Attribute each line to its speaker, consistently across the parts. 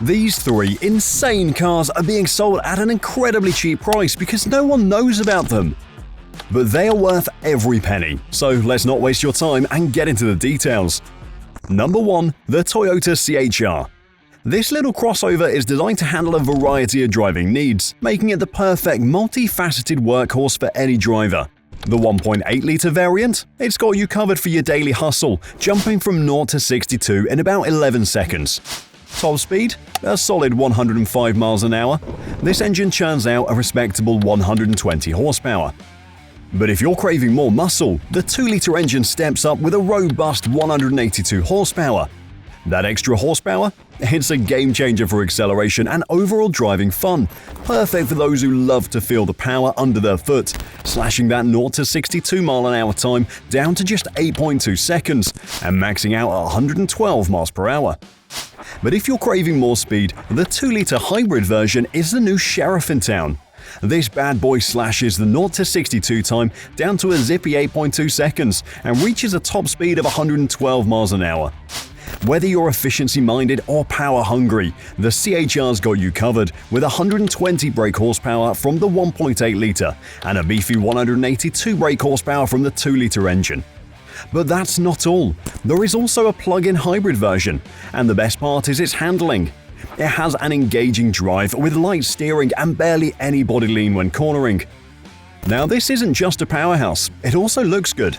Speaker 1: These three insane cars are being sold at an incredibly cheap price because no one knows about them. But they are worth every penny, so let's not waste your time and get into the details. Number 1. The Toyota CHR. This little crossover is designed to handle a variety of driving needs, making it the perfect multifaceted workhorse for any driver. The 1.8-litre variant? It's got you covered for your daily hustle, jumping from 0 to 62 in about 11 seconds. Top speed? A solid 105 miles an hour. This engine churns out a respectable 120 horsepower. But if you're craving more muscle, the 2-litre engine steps up with a robust 182 horsepower. That extra horsepower? It's a game changer for acceleration and overall driving fun, perfect for those who love to feel the power under their foot, slashing that 0 to 62 mile an hour time down to just 8.2 seconds and maxing out at 112 miles per hour. But if you're craving more speed, the 2-litre hybrid version is the new sheriff in town. This bad boy slashes the 0 to 62 time down to a zippy 8.2 seconds and reaches a top speed of 112 miles an hour. Whether you're efficiency-minded or power-hungry, the CHR's got you covered with 120 brake horsepower from the 1.8-litre and a beefy 182 brake horsepower from the 2-litre engine. But that's not all. There is also a plug-in hybrid version, and the best part is its handling. It has an engaging drive with light steering and barely any body lean when cornering. Now this isn't just a powerhouse, it also looks good.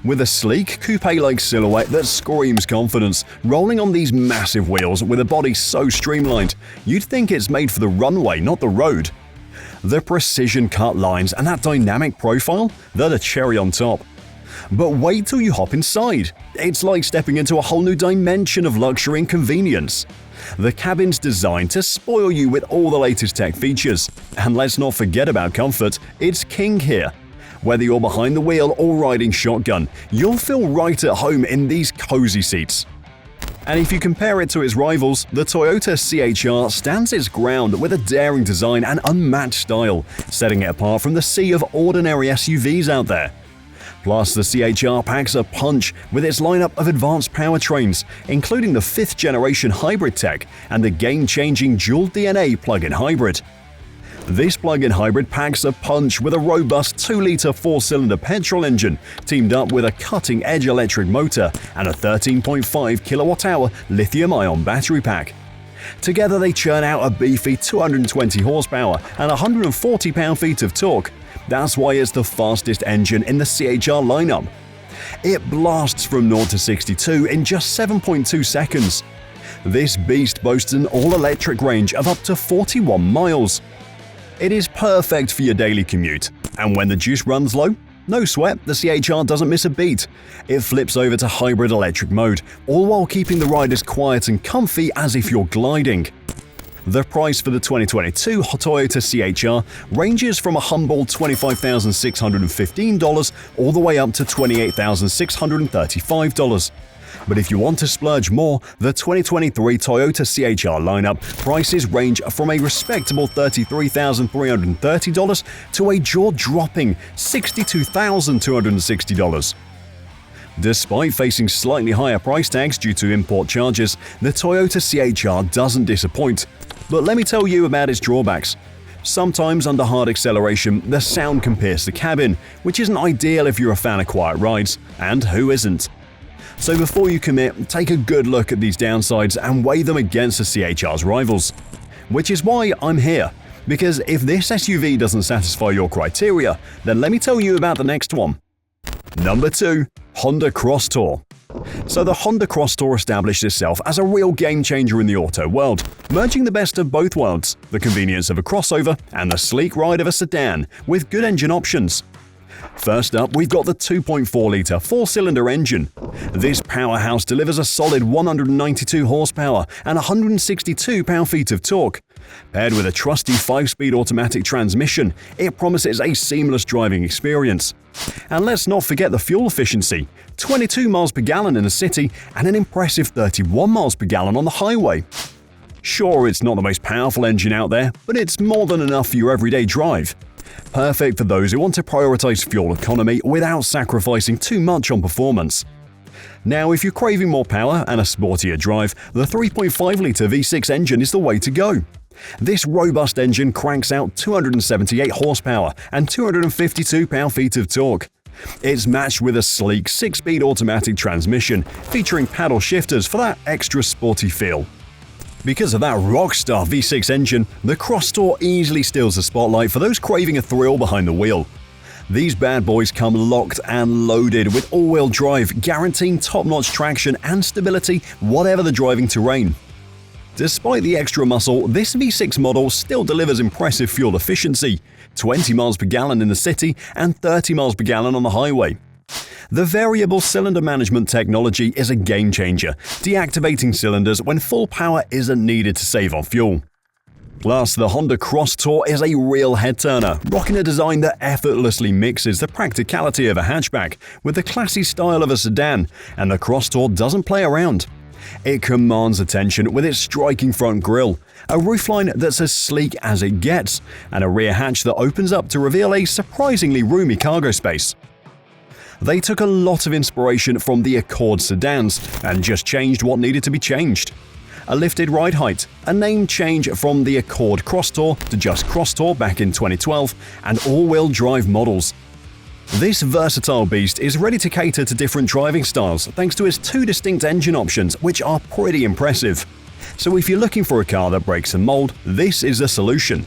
Speaker 1: With a sleek, coupe-like silhouette that screams confidence, rolling on these massive wheels with a body so streamlined, you'd think it's made for the runway, not the road. The precision-cut lines and that dynamic profile, they're the cherry on top. But wait till you hop inside. It's like stepping into a whole new dimension of luxury and convenience. The cabin's designed to spoil you with all the latest tech features. And let's not forget about comfort, it's king here. Whether you're behind the wheel or riding shotgun, you'll feel right at home in these cozy seats. And if you compare it to its rivals, the Toyota CHR stands its ground with a daring design and unmatched style, setting it apart from the sea of ordinary SUVs out there. Plus, the CHR packs a punch with its lineup of advanced powertrains, including the 5th-generation hybrid tech and the game-changing dual DNA plug-in hybrid. This plug-in hybrid packs a punch with a robust 2-litre 4-cylinder petrol engine, teamed up with a cutting-edge electric motor and a 13.5 kWh lithium-ion battery pack. Together they churn out a beefy 220 horsepower and 140 pound-feet of torque. That's why it's the fastest engine in the CHR lineup. It blasts from 0 to 62 in just 7.2 seconds. This beast boasts an all-electric range of up to 41 miles. It is perfect for your daily commute, and when the juice runs low, no sweat, the CHR doesn't miss a beat. It flips over to hybrid electric mode, all while keeping the ride as quiet and comfy as if you're gliding. The price for the 2022 Toyota CHR ranges from a humble $25,615 all the way up to $28,635. But if you want to splurge more, the 2023 Toyota CHR lineup prices range from a respectable $33,330 to a jaw-dropping $62,260. Despite facing slightly higher price tags due to import charges, the Toyota CHR doesn't disappoint. But let me tell you about its drawbacks. Sometimes under hard acceleration, the sound can pierce the cabin, which isn't ideal if you're a fan of quiet rides, and who isn't? So before you commit, take a good look at these downsides and weigh them against the CHR's rivals. Which is why I'm here, because if this SUV doesn't satisfy your criteria, then let me tell you about the next one. Number 2. Honda Crosstour. So the Honda Crosstour established itself as a real game-changer in the auto world, merging the best of both worlds, the convenience of a crossover and the sleek ride of a sedan, with good engine options. First up, we've got the 2.4-litre 4-cylinder engine. This powerhouse delivers a solid 192 horsepower and 162 pound-feet of torque. Paired with a trusty 5-speed automatic transmission, it promises a seamless driving experience. And let's not forget the fuel efficiency, 22 miles per gallon in the city and an impressive 31 miles per gallon on the highway. Sure, it's not the most powerful engine out there, but it's more than enough for your everyday drive. Perfect for those who want to prioritize fuel economy without sacrificing too much on performance. Now, if you're craving more power and a sportier drive, the 3.5-litre V6 engine is the way to go. This robust engine cranks out 278 horsepower and 252 pound-feet of torque. It's matched with a sleek 6-speed automatic transmission featuring paddle shifters for that extra sporty feel. Because of that rockstar V6 engine, the Crosstour easily steals the spotlight for those craving a thrill behind the wheel. These bad boys come locked and loaded with all-wheel drive, guaranteeing top-notch traction and stability whatever the driving terrain. Despite the extra muscle, this V6 model still delivers impressive fuel efficiency, 20 miles per gallon in the city and 30 miles per gallon on the highway. The variable cylinder management technology is a game-changer, deactivating cylinders when full power isn't needed to save on fuel. Plus, the Honda Crosstour is a real head-turner, rocking a design that effortlessly mixes the practicality of a hatchback with the classy style of a sedan, and the Crosstour doesn't play around. It commands attention with its striking front grille, a roofline that's as sleek as it gets, and a rear hatch that opens up to reveal a surprisingly roomy cargo space. They took a lot of inspiration from the Accord sedans and just changed what needed to be changed. A lifted ride height, a name change from the Accord Crosstour to just Crosstour back in 2012, and all-wheel drive models. This versatile beast is ready to cater to different driving styles thanks to its 2 distinct engine options, which are pretty impressive. So if you're looking for a car that breaks the mold, this is the solution.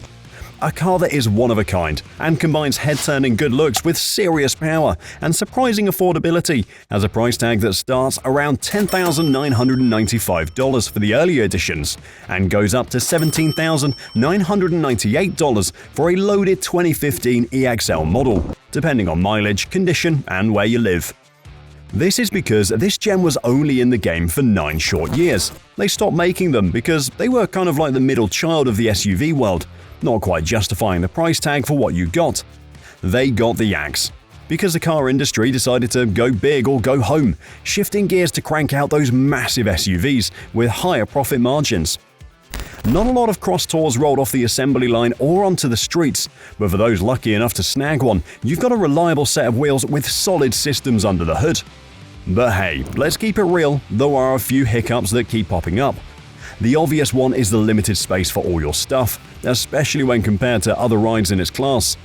Speaker 1: A car that is one of a kind and combines head-turning good looks with serious power and surprising affordability, has a price tag that starts around $10,995 for the earlier editions and goes up to $17,998 for a loaded 2015 EXL model, depending on mileage, condition, and where you live. This is because this gem was only in the game for 9 short years. They stopped making them because they were kind of like the middle child of the SUV world, not quite justifying the price tag for what you got. They got the axe, because the car industry decided to go big or go home, shifting gears to crank out those massive SUVs with higher profit margins. Not a lot of Crosstours rolled off the assembly line or onto the streets, but for those lucky enough to snag one, you've got a reliable set of wheels with solid systems under the hood. But hey, let's keep it real, there are a few hiccups that keep popping up. The obvious one is the limited space for all your stuff, especially when compared to other rides in its class.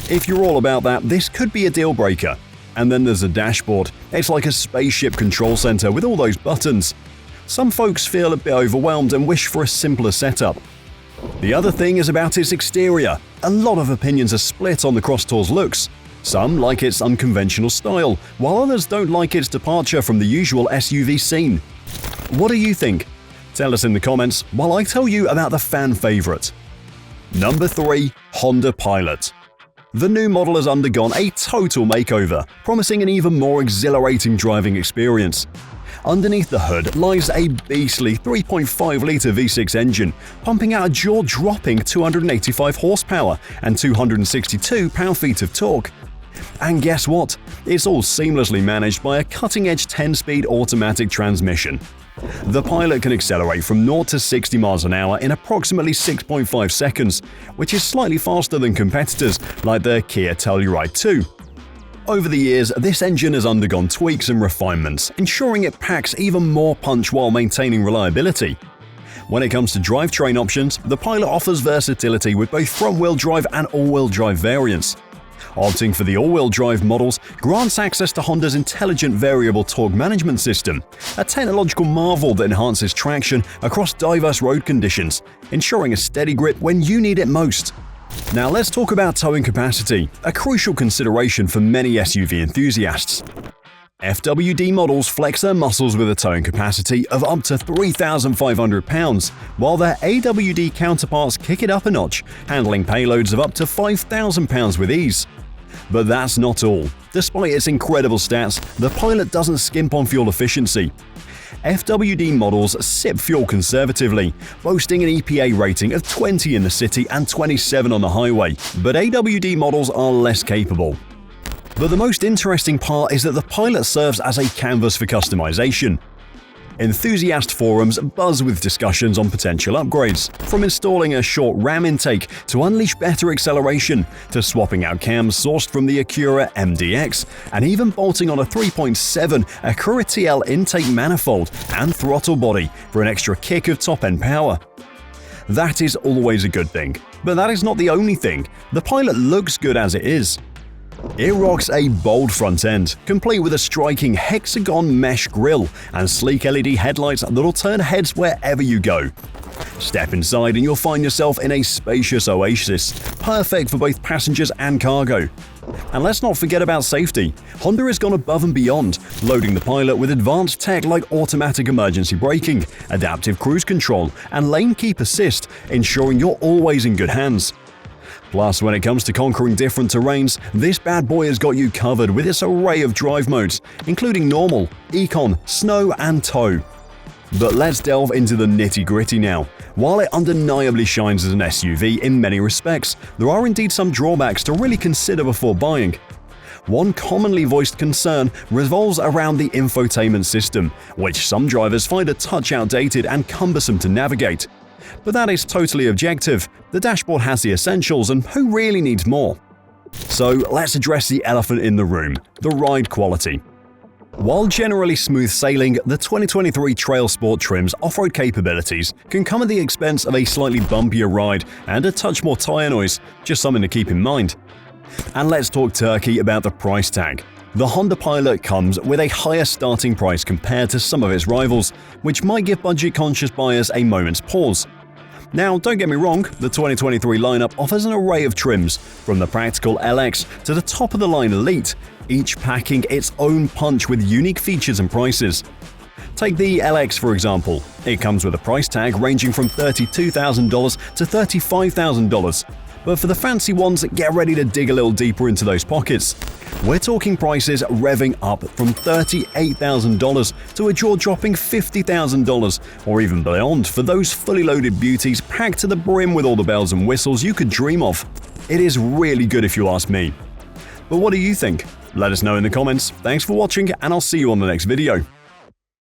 Speaker 1: If you're all about that, this could be a deal breaker. And then there's the dashboard. It's like a spaceship control center with all those buttons. Some folks feel a bit overwhelmed and wish for a simpler setup. The other thing is about its exterior. A lot of opinions are split on the Crosstour's looks. Some like its unconventional style, while others don't like its departure from the usual SUV scene. What do you think? Tell us in the comments while I tell you about the fan favorite. Number 3. Honda Pilot. The new model has undergone a total makeover, promising an even more exhilarating driving experience. Underneath the hood lies a beastly 3.5-litre V6 engine, pumping out a jaw-dropping 285 horsepower and 262 pound-feet of torque. And guess what? It's all seamlessly managed by a cutting-edge 10-speed automatic transmission. The Pilot can accelerate from 0 to 60 miles an hour in approximately 6.5 seconds, which is slightly faster than competitors like the Kia Telluride 2. Over the years, this engine has undergone tweaks and refinements, ensuring it packs even more punch while maintaining reliability. When it comes to drivetrain options, the Pilot offers versatility with both front-wheel drive and all-wheel drive variants. Opting for the all-wheel drive models grants access to Honda's intelligent variable torque management system, a technological marvel that enhances traction across diverse road conditions, ensuring a steady grip when you need it most. Now let's talk about towing capacity, a crucial consideration for many SUV enthusiasts. FWD models flex their muscles with a towing capacity of up to 3,500 pounds, while their AWD counterparts kick it up a notch, handling payloads of up to 5,000 pounds with ease. But that's not all. Despite its incredible stats, the Pilot doesn't skimp on fuel efficiency. FWD models sip fuel conservatively, boasting an EPA rating of 20 in the city and 27 on the highway, but AWD models are less capable. But the most interesting part is that the Pilot serves as a canvas for customization. Enthusiast forums buzz with discussions on potential upgrades, from installing a short RAM intake to unleash better acceleration, to swapping out cams sourced from the Acura MDX, and even bolting on a 3.7 Acura TL intake manifold and throttle body for an extra kick of top-end power. That is always a good thing, but that is not the only thing. The Pilot looks good as it is. It rocks a bold front end, complete with a striking hexagon mesh grille and sleek LED headlights that'll turn heads wherever you go. Step inside and you'll find yourself in a spacious oasis, perfect for both passengers and cargo. And let's not forget about safety. Honda has gone above and beyond, loading the Pilot with advanced tech like automatic emergency braking, adaptive cruise control, and lane keep assist, ensuring you're always in good hands. Plus, when it comes to conquering different terrains, this bad boy has got you covered with its array of drive modes, including normal, econ, snow, and tow. But let's delve into the nitty-gritty now. While it undeniably shines as an SUV in many respects, there are indeed some drawbacks to really consider before buying. One commonly voiced concern revolves around the infotainment system, which some drivers find a touch outdated and cumbersome to navigate. But that is totally objective. The dashboard has the essentials, and who really needs more? So let's address the elephant in the room: the ride quality. While generally smooth sailing, the 2023 Trail Sport trim's off-road capabilities can come at the expense of a slightly bumpier ride and a touch more tire noise, just something to keep in mind. And let's talk turkey about the price tag. The Honda Pilot comes with a higher starting price compared to some of its rivals, which might give budget-conscious buyers a moment's pause. Now, don't get me wrong, the 2023 lineup offers an array of trims, from the practical LX to the top-of-the-line Elite, each packing its own punch with unique features and prices. Take the LX for example. It comes with a price tag ranging from $32,000 to $35,000. But for the fancy ones, get ready to dig a little deeper into those pockets. We're talking prices revving up from $38,000 to a jaw-dropping $50,000, or even beyond for those fully loaded beauties packed to the brim with all the bells and whistles you could dream of. It is really good if you ask me. But what do you think? Let us know in the comments. Thanks for watching, and I'll see you on the next video.